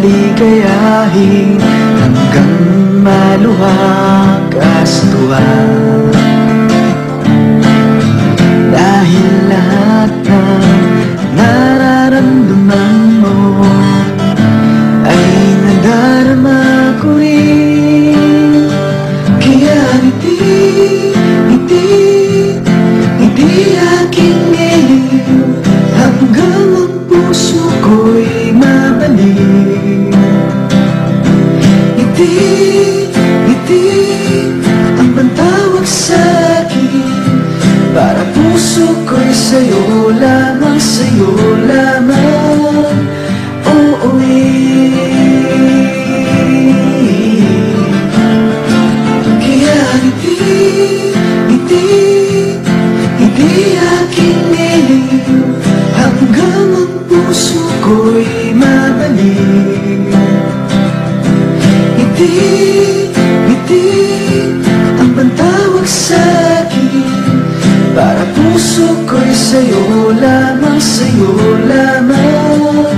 paligayahin hanggang maluwag as tuwa. Dahil lahat ng nararamdaman mo ay nadarama ko rin. Kaya ngiti aking ngiliw hanggang ang puso ko'y mabalik. Ngiti ang pantawag sa'kin, para puso ko'y sa'yo lamang, sa'yo lamang. Kaya ngiti aking ngiliw hanggang ang puso ko'y mabalik. Ngiti ang pantawag sa'kin, para puso ko'y sa'yo lamang, sa'yo lamang.